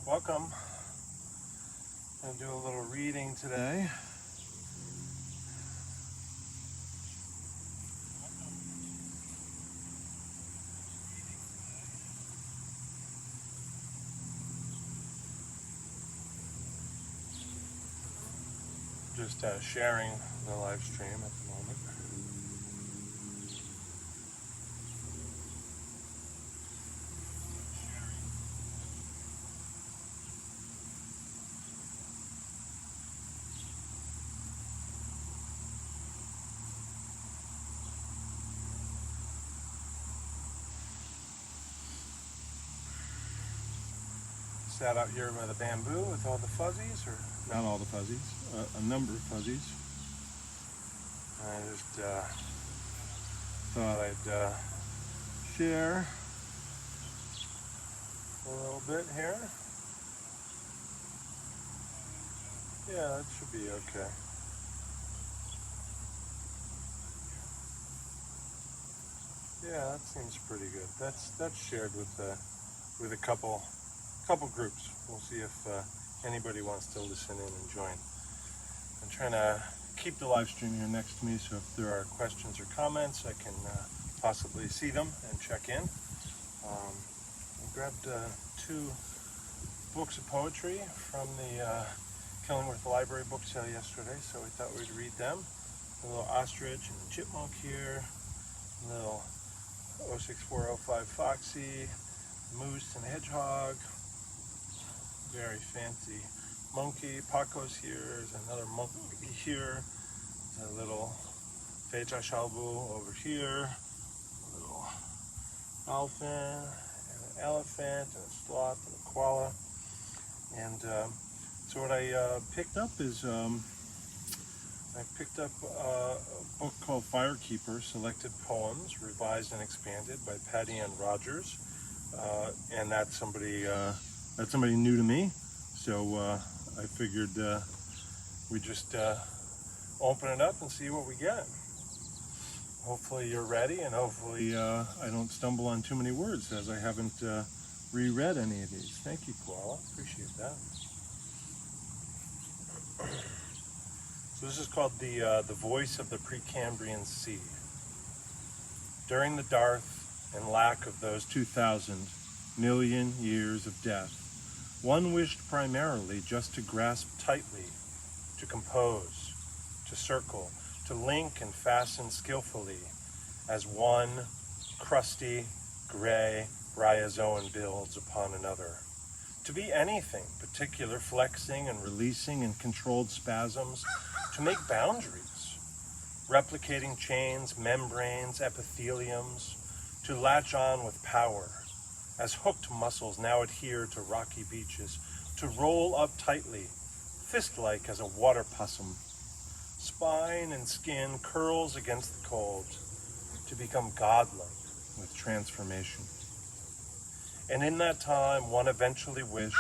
welcome. I'm going to do a little reading today. Just sharing the live stream at the moment. Sat out here by the bamboo with all the fuzzies, or not all the fuzzies, a number of fuzzies. I just thought I'd share a little bit here. Yeah, that should be okay. Yeah, that seems pretty good. That's shared with a couple groups. We'll see if anybody wants to listen in and join. I'm trying to keep the live stream here next to me, so if there are questions or comments, I can possibly see them and check in. I grabbed 2 books of poetry from the Killingworth Library book sale yesterday, so we thought we'd read them. A little ostrich and a chipmunk here, a little 06405 Foxy, moose and hedgehog, very fancy monkey. Paco's here, there's another monkey here, there's a little Feja Shalbu over here, a little dolphin, and an elephant, and a sloth, and a koala. And so what I picked up is I picked up a book called Firekeeper, Selected Poems, Revised and Expanded by Patty Ann Rogers. And that's somebody new to me. So I figured we just open it up and see what we get. Hopefully you're ready, and hopefully I don't stumble on too many words, as I haven't reread any of these. Thank you, Koala. Appreciate that. So this is called the Voice of the Precambrian Sea. During the dearth and lack of those 2,000 million years of death, one wished primarily just to grasp tightly, to compose, to circle, to link and fasten skillfully, as one crusty, gray bryozoan builds upon another. To be anything, particular flexing and releasing in controlled spasms, to make boundaries, replicating chains, membranes, epitheliums, to latch on with power, as hooked muscles now adhere to rocky beaches, to roll up tightly, fist-like as a water possum, spine and skin curls against the cold, to become godlike with transformation. And in that time, one eventually wished,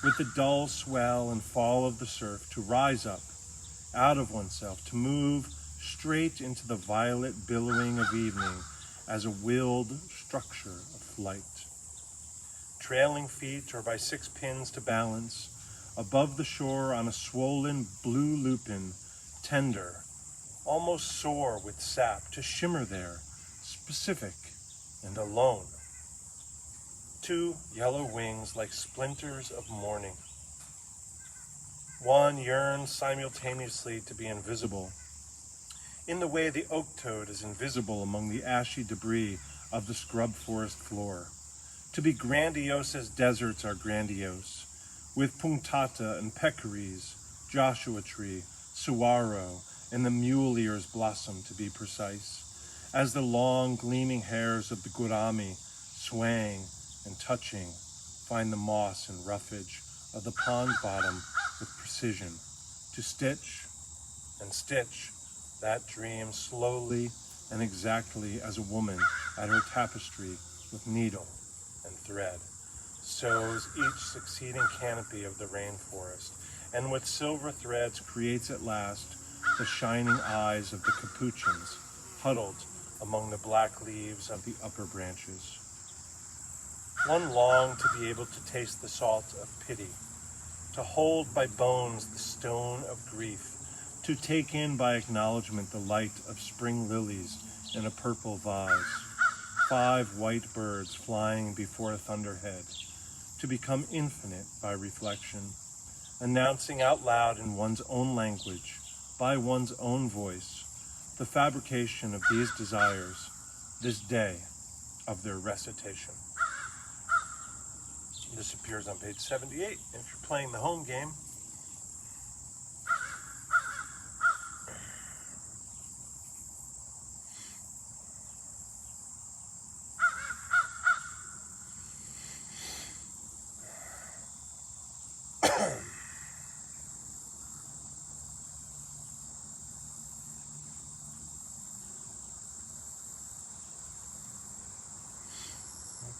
with the dull swell and fall of the surf, to rise up out of oneself, to move straight into the violet billowing of evening as a willed structure of flight. Trailing feet or by 6 pins to balance, above the shore on a swollen blue lupin, tender, almost sore with sap, to shimmer there, specific and alone. 2 yellow wings like splinters of morning. One yearns simultaneously to be invisible, in the way the oak toad is invisible among the ashy debris of the scrub forest floor. To be grandiose as deserts are grandiose, with punctata and peccaries, Joshua tree, saguaro, and the mule ears blossom, to be precise, as the long gleaming hairs of the gourami, swaying and touching, find the moss and roughage of the pond bottom with precision, to stitch and stitch that dream slowly and exactly as a woman at her tapestry with needle and thread sews each succeeding canopy of the rainforest, and with silver threads creates at last the shining eyes of the capuchins huddled among the black leaves of the upper branches. One longed to be able to taste the salt of pity, to hold by bones the stone of grief, to take in by acknowledgement the light of spring lilies in a purple vase, 5 white birds flying before a thunderhead, to become infinite by reflection, announcing out loud in one's own language, by one's own voice, the fabrication of these desires, this day of their recitation. This appears on page 78 if you're playing the home game.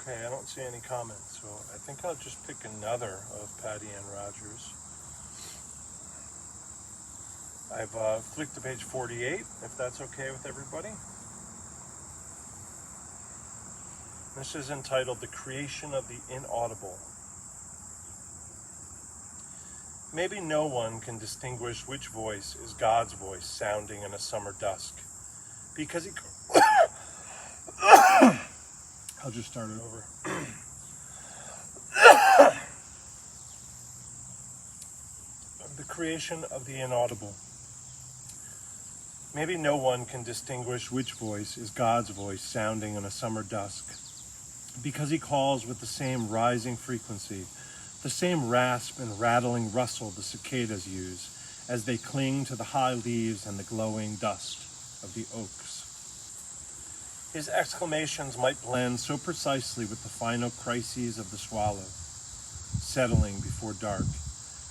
Okay, I don't see any comments, so I think I'll just pick another of Patty Ann Rogers. I've flicked to page 48, if that's okay with everybody. This is entitled The Creation of the Inaudible. Maybe no one can distinguish which voice is God's voice sounding in a summer dusk, because he... I'll just start it over. The creation of the inaudible. Maybe no one can distinguish which voice is God's voice sounding in a summer dusk, because he calls with the same rising frequency, the same rasp and rattling rustle the cicadas use as they cling to the high leaves and the glowing dust of the oaks. His exclamations might blend so precisely with the final crises of the swallow, settling before dark,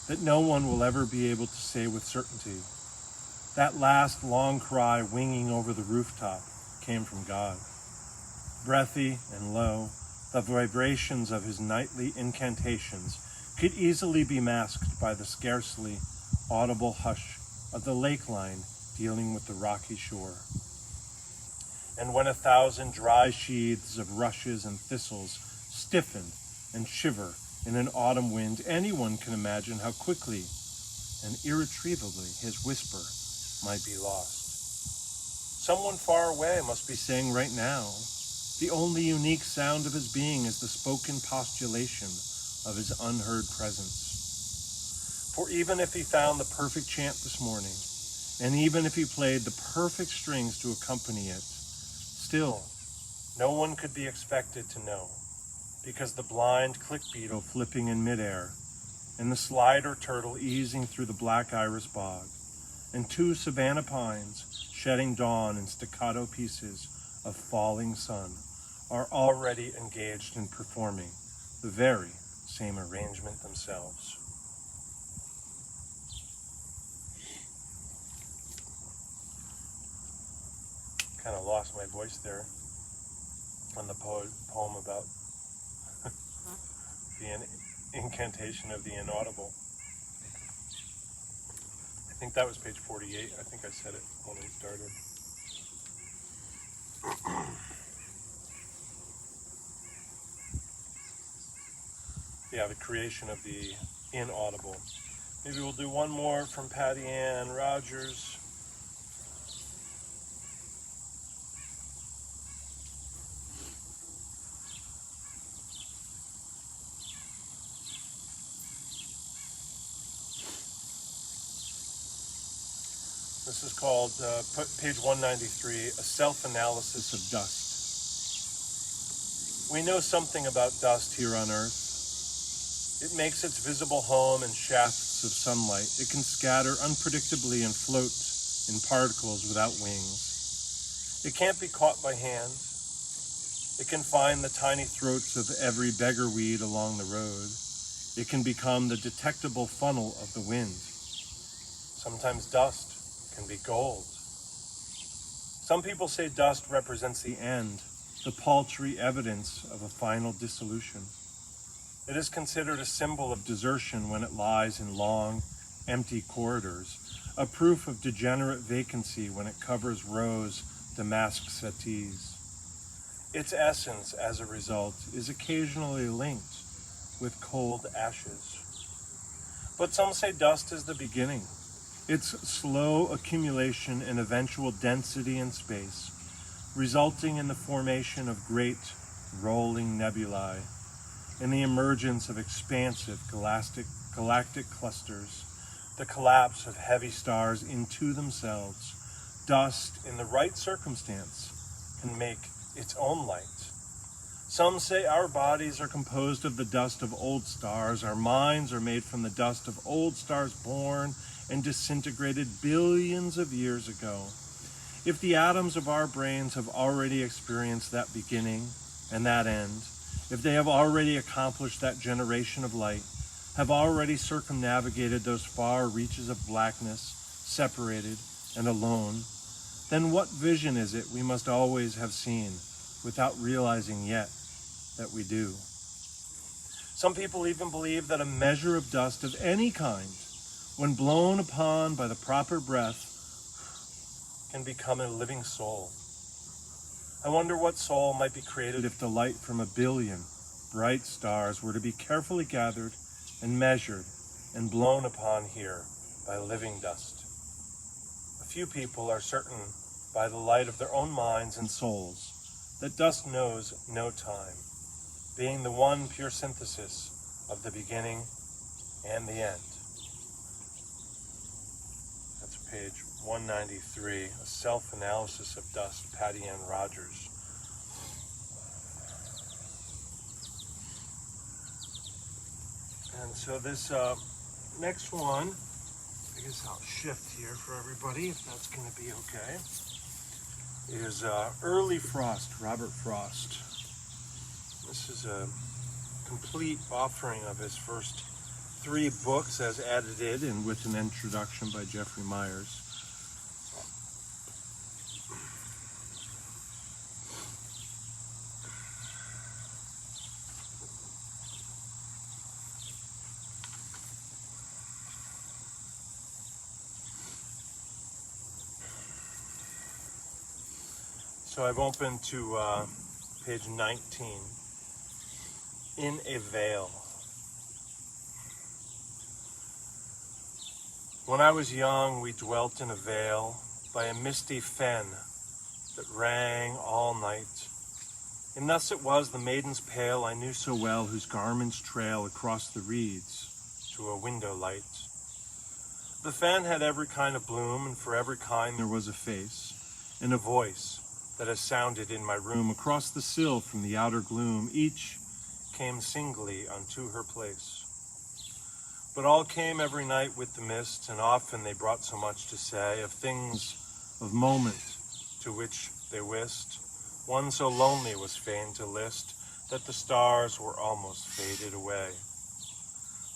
that no one will ever be able to say with certainty, that last long cry winging over the rooftop came from God. Breathy and low, the vibrations of his nightly incantations could easily be masked by the scarcely audible hush of the lake line dealing with the rocky shore. And when 1,000 dry sheaths of rushes and thistles stiffen and shiver in an autumn wind, anyone can imagine how quickly and irretrievably his whisper might be lost. Someone far away must be saying right now, the only unique sound of his being is the spoken postulation of his unheard presence. For even if he found the perfect chant this morning, and even if he played the perfect strings to accompany it, still, no one could be expected to know, because the blind click beetle flipping in midair, and the slider turtle easing through the black iris bog, and 2 savanna pines shedding dawn in staccato pieces of falling sun, are already engaged in performing the very same arrangement themselves. Kind of lost my voice there on the poem about the incantation of the inaudible. I think that was page 48. I think I said it when we started. Yeah, the creation of the inaudible. Maybe we'll do one more from Patty Ann Rogers. This is called, page 193, A Self-Analysis of Dust. We know something about dust here on Earth. It makes its visible home in shafts of sunlight. It can scatter unpredictably and float in particles without wings. It can't be caught by hand. It can find the tiny throats of every beggar weed along the road. It can become the detectable funnel of the wind. Sometimes dust can be gold. Some people say dust represents the end, the paltry evidence of a final dissolution. It is considered a symbol of desertion when it lies in long, empty corridors, a proof of degenerate vacancy when it covers Ro's damask settees. Its essence, as a result, is occasionally linked with cold ashes. But some say dust is the beginning. Its slow accumulation and eventual density in space, resulting in the formation of great rolling nebulae and the emergence of expansive galactic clusters, the collapse of heavy stars into themselves. Dust, in the right circumstance, can make its own light. Some say our bodies are composed of the dust of old stars. Our minds are made from the dust of old stars born and disintegrated billions of years ago. If the atoms of our brains have already experienced that beginning and that end, if they have already accomplished that generation of light, have already circumnavigated those far reaches of blackness, separated and alone, then what vision is it we must always have seen without realizing yet that we do? Some people even believe that a measure of dust of any kind, when blown upon by the proper breath, can become a living soul. I wonder what soul might be created if the light from a billion bright stars were to be carefully gathered and measured and blown upon here by living dust. A few people are certain by the light of their own minds and souls that dust knows no time, being the one pure synthesis of the beginning and the end. That's page 193, a self-analysis of dust, Patty Ann Rogers. And so this next one, I guess I'll shift here for everybody if that's going to be okay, is Early Frost, Robert Frost. This is a complete offering of his first 3 books as edited and with an introduction by Jeffrey Myers. So I've opened to page 19, In a Veil. When I was young, we dwelt in a vale by a misty fen that rang all night. And thus it was the maidens pale I knew so well, whose garments trail across the reeds to a window light. The fen had every kind of bloom, and for every kind there was a face and a voice that has sounded in my room. Across the sill from the outer gloom, each came singly unto her place. But all came every night with the mist, and often they brought so much to say of things of moment to which they wist. One so lonely was fain to list that the stars were almost faded away.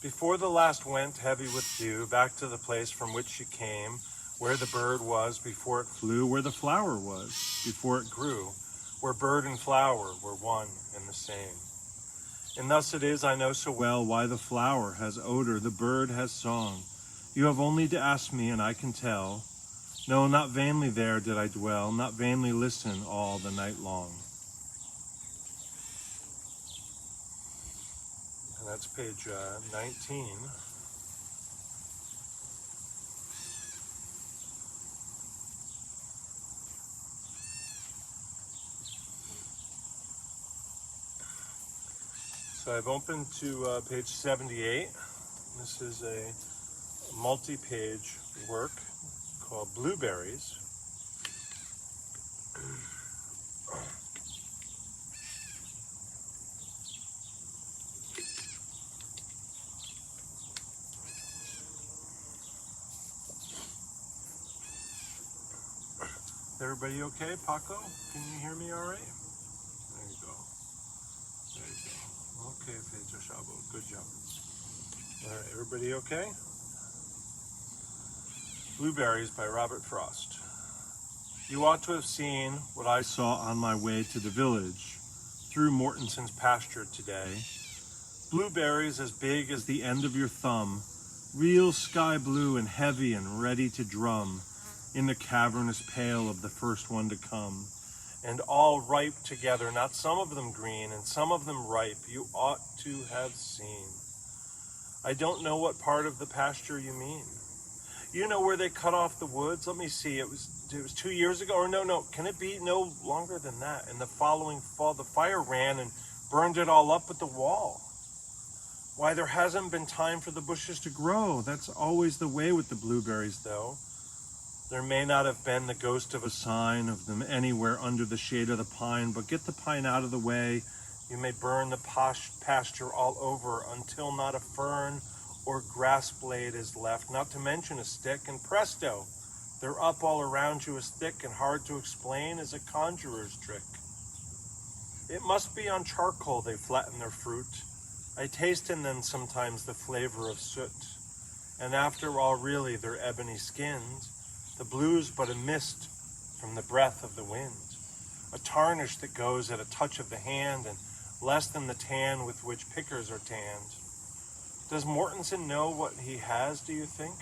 Before the last went heavy with dew, back to the place from which she came, where the bird was before it flew, where the flower was before it grew, where bird and flower were one and the same. And thus it is I know so well why the flower has odor, the bird has song. You have only to ask me, and I can tell. No, not vainly there did I dwell, not vainly listen all the night long. And that's page 19. So I've opened to page 78. This is a multi-page work called Blueberries. Everybody okay? Paco, can you hear me all right? There you go. There you go. Okay, Pedro Shabo, good job. All right, everybody okay? Blueberries by Robert Frost. You ought to have seen what I saw on my way to the village through Mortenson's pasture today. Blueberries as big as the end of your thumb, real sky blue and heavy and ready to drum in the cavernous pail of the first one to come. and all ripe together, not some of them green and some of them ripe, you ought to have seen. I don't know what part of the pasture you mean. You know where they cut off the woods? Let me see, it was 2 years ago, or no, can it be no longer than that? In the following fall, the fire ran and burned it all up at the wall. Why, there hasn't been time for the bushes to grow. That's always the way with the blueberries, though. There may not have been the ghost of a sign of them anywhere under the shade of the pine, but get the pine out of the way. You may burn the pasture all over until not a fern or grass blade is left, not to mention a stick, and presto, they're up all around you as thick and hard to explain as a conjurer's trick. It must be on charcoal they flatten their fruit. I taste in them sometimes the flavor of soot. And after all, really, they're ebony skinned. The blue's but a mist from the breath of the wind, a tarnish that goes at a touch of the hand, and less than the tan with which pickers are tanned. Does Mortensen know what he has, do you think?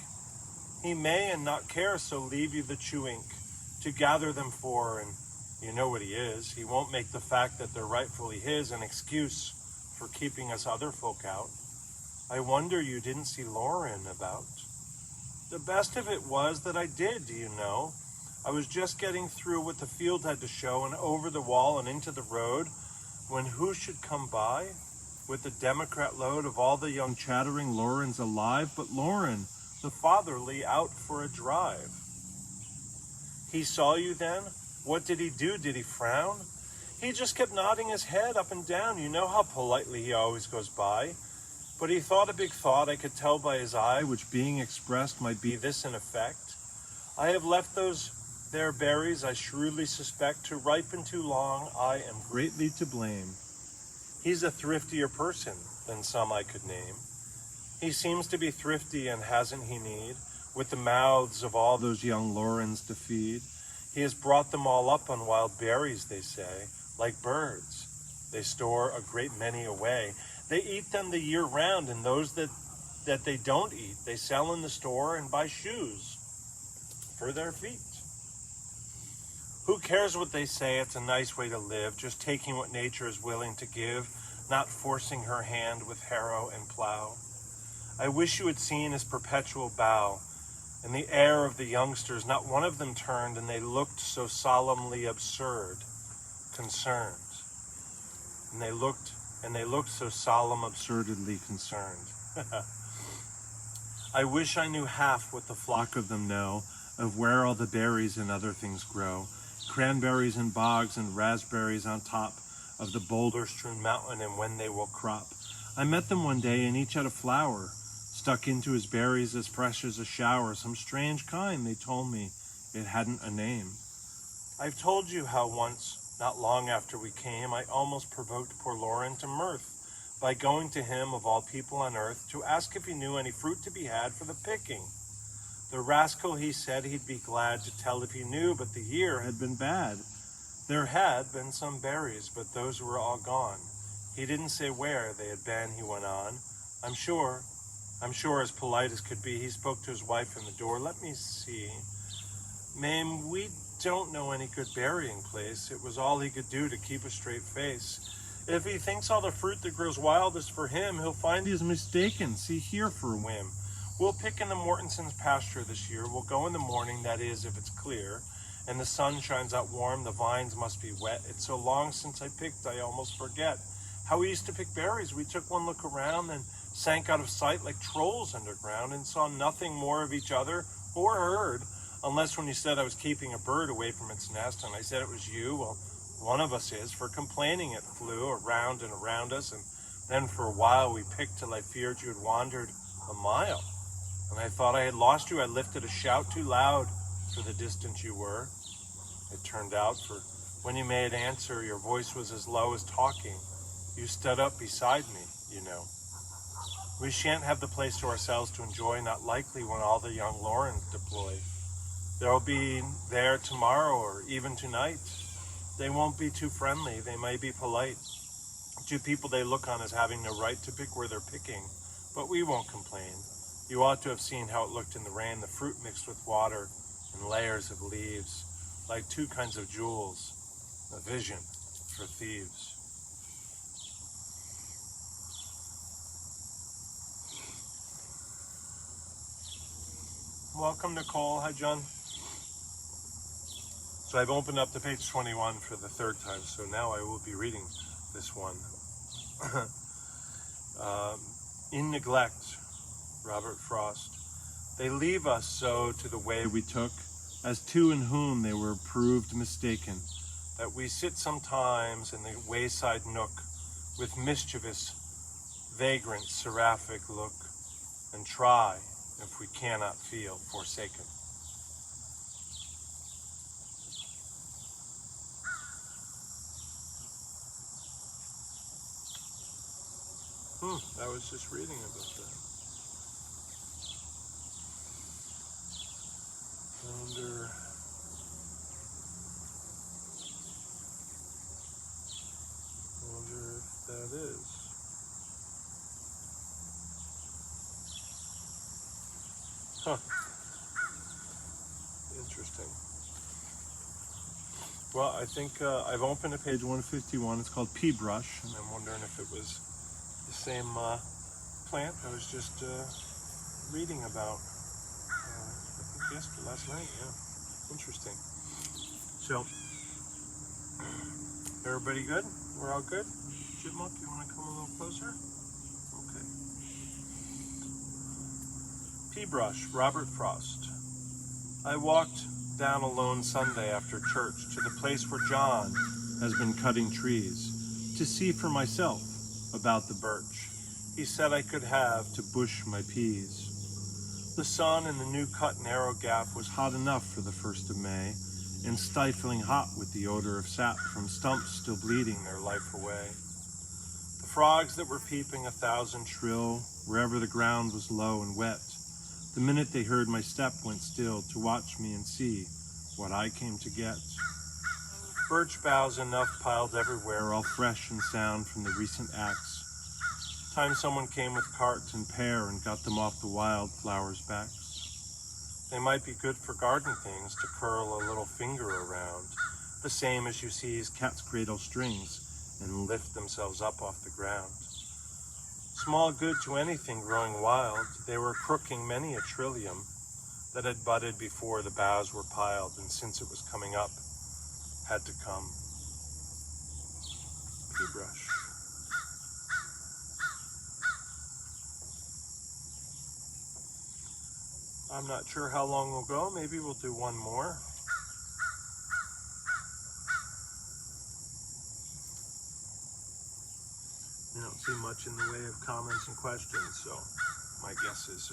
He may and not care, so leave you the chew ink to gather them for, and you know what he is. He won't make the fact that they're rightfully his an excuse for keeping us other folk out. I wonder you didn't see Lauren about. The best of it was that I did, do you know? I was just getting through what the field had to show and over the wall and into the road when who should come by with the Democrat load of all the young chattering Laurens alive, but Lauren, the fatherly, out for a drive. He saw you then? What did he do? Did he frown? He just kept nodding his head up and down. You know how politely he always goes by. But he thought a big thought, I could tell by his eye, which being expressed might be this in effect. I have left those there berries, I shrewdly suspect, to ripen too long. I am greatly to blame. He's a thriftier person than some I could name. He seems to be thrifty, and hasn't he need, with the mouths of all those young Laurens to feed? He has brought them all up on wild berries, they say, like birds. They store a great many away. They eat them the year round, and those that they don't eat, they sell in the store and buy shoes for their feet. Who cares what they say? It's a nice way to live, just taking what nature is willing to give, not forcing her hand with harrow and plow. I wish you had seen his perpetual bow. In the air of the youngsters, not one of them turned, and they looked so solemnly absurd, concerned. And they looked so solemn, absurdly concerned. I wish I knew half what the flock of them know, of where all the berries and other things grow, cranberries in bogs and raspberries on top of the boulder-strewn mountain, and when they will crop. I met them one day, and each had a flower stuck into his berries as fresh as a shower, some strange kind, they told me. It hadn't a name. I've told you how once, not long after we came, I almost provoked poor Lauren to mirth by going to him, of all people on earth, to ask if he knew any fruit to be had for the picking. The rascal, he said he'd be glad to tell if he knew, but the year had been bad. There had been some berries, but those were all gone. He didn't say where they had been, he went on. I'm sure, as polite as could be, he spoke to his wife in the door. Let me see. Ma'am, we don't know any good burying place. It was all he could do to keep a straight face. If he thinks all the fruit that grows wild is for him, he'll find he's mistaken. See here for a whim. We'll pick in the Mortensens' pasture this year. We'll go in the morning, that is, if it's clear, and the sun shines out warm. The vines must be wet. It's so long since I picked, I almost forget how we used to pick berries. We took one look around and sank out of sight like trolls underground, and saw nothing more of each other or heard, unless when you said I was keeping a bird away from its nest, and I said it was you. Well, one of us is, for complaining it flew around and around us, and then for a while we picked till I feared you had wandered a mile. And I thought I had lost you. I lifted a shout too loud for the distance you were. It turned out, for when you made answer, your voice was as low as talking. You stood up beside me, you know. We shan't have the place to ourselves to enjoy, not likely when all the young Laurens deploy. They'll be there tomorrow or even tonight. They won't be too friendly. They may be polite to people they look on as having no right to pick where they're picking, but we won't complain. You ought to have seen how it looked in the rain, the fruit mixed with water in layers of leaves, like two kinds of jewels. a vision for thieves. Welcome, Nicole. Hi, John. So I've opened up to page 21 for the third time, so now I will be reading this one. In neglect, Robert Frost. They leave us so to the way we took, as two in whom they were proved mistaken, that we sit sometimes in the wayside nook, with mischievous, vagrant, seraphic look, and try if we cannot feel forsaken. I was just reading about that. I wonder if that is. Huh. Interesting. Well, I think I've opened to page 151. It's called Pea Brush, and I'm wondering if it was the same plant I was just reading about. I think last night. Yeah, interesting. So, everybody good? We're all good? Chipmunk, you want to come a little closer? Okay. Pea Brush, Robert Frost. I walked down a lone Sunday after church to the place where John has been cutting trees, to see for myself about the birch he said I could have to bush my peas. The sun in the new cut narrow gap was hot enough for the 1st of May, and stifling hot with the odor of sap from stumps still bleeding their life away. The frogs that were peeping 1,000 shrill, wherever the ground was low and wet, the minute they heard my step went still to watch me and see what I came to get. Birch boughs enough piled everywhere, all fresh and sound from the recent axe. Time someone came with carts and pear and got them off the wildflowers' backs. They might be good for garden things to curl a little finger around, the same as you seize cat's cradle strings and lift themselves up off the ground. Small good to anything growing wild, they were crooking many a trillium that had budded before the boughs were piled, and since it was coming up, had to come. Pea brush. I'm not sure how long we'll go. Maybe we'll do one more. You don't see much in the way of comments and questions, so my guess is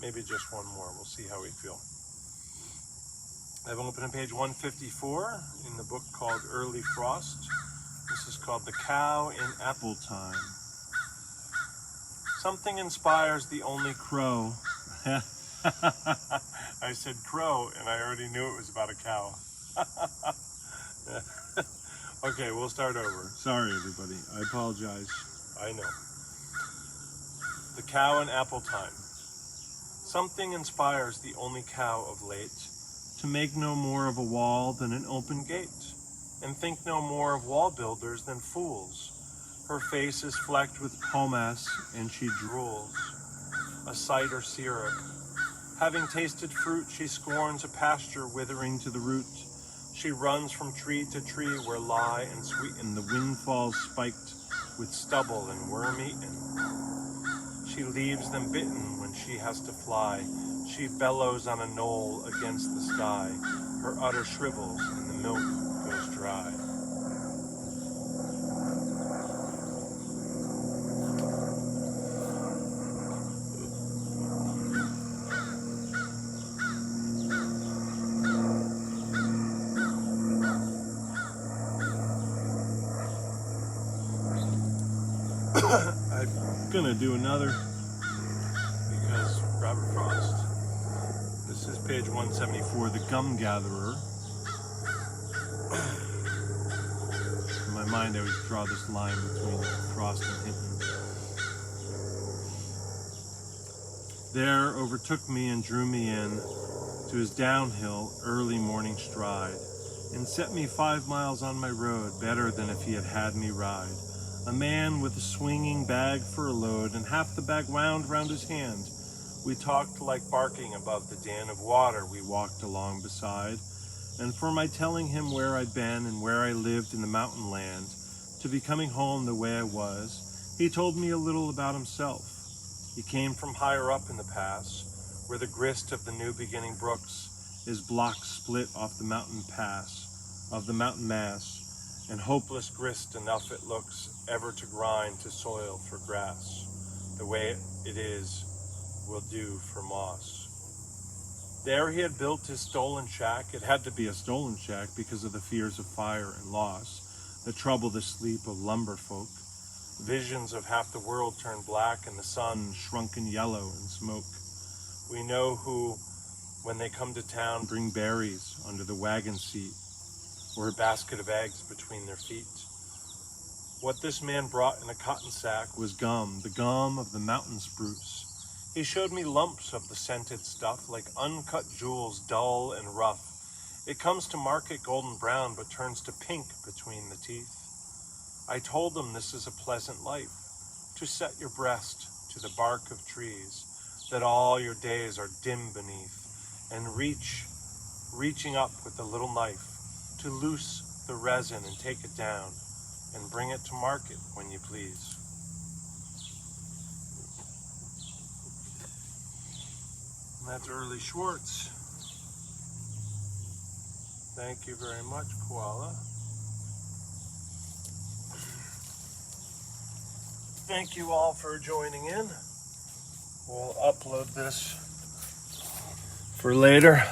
maybe just one more. We'll see how we feel. I've opened on page 154 in the book called Early Frost. This is called The Cow in Apple Time. Something inspires the only crow. I said crow, and I already knew it was about a cow. Okay, we'll start over. Sorry, everybody. I apologize. I know. The Cow in Apple Time. Something inspires the only cow of late to make no more of a wall than an open gate, and think no more of wall builders than fools. Her face is flecked with pomace, and she drools a cider syrup. Having tasted fruit, she scorns a pasture withering to the root. She runs from tree to tree where lie and sweeten the windfalls spiked with stubble and worm-eaten. She leaves them bitten when she has to fly. She bellows on a knoll against the sky. Her udder shrivels and the milk goes dry. I'm gonna do another because Robert Frost. This is page 174, The Gum Gatherer. In my mind, I always draw this line between Frost and Hinton. There overtook me and drew me in to his downhill early morning stride, and set me 5 miles on my road, better than if he had had me ride. A man with a swinging bag for a load, and half the bag wound round his hand. We talked like barking above the din of water we walked along beside, and for my telling him where I'd been and where I lived in the mountain land, to be coming home the way I was, he told me a little about himself. He came from higher up in the pass, where the grist of the new beginning brooks is blocks split off the mountain pass, of the mountain mass, and hopeless grist enough it looks ever to grind to soil for grass. The way it is will do for moss. There he had built his stolen shack. It had to be a stolen shack because of the fears of fire and loss that trouble the sleep of lumber folk. Visions of half the world turned black and the sun shrunken yellow in smoke. We know who, when they come to town, bring berries under the wagon seat or a basket of eggs between their feet. What this man brought in a cotton sack was gum, the gum of the mountain spruce. He showed me lumps of the scented stuff, like uncut jewels, dull and rough. It comes to market golden brown, but turns to pink between the teeth. I told him this is a pleasant life, to set your breast to the bark of trees, that all your days are dim beneath, and reaching up with a little knife, to loose the resin and take it down, and bring it to market when you please. And that's Early Schwartz. Thank you very much, Koala. Thank you all for joining in. We'll upload this for later,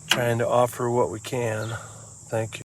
trying to offer what we can. Thank you.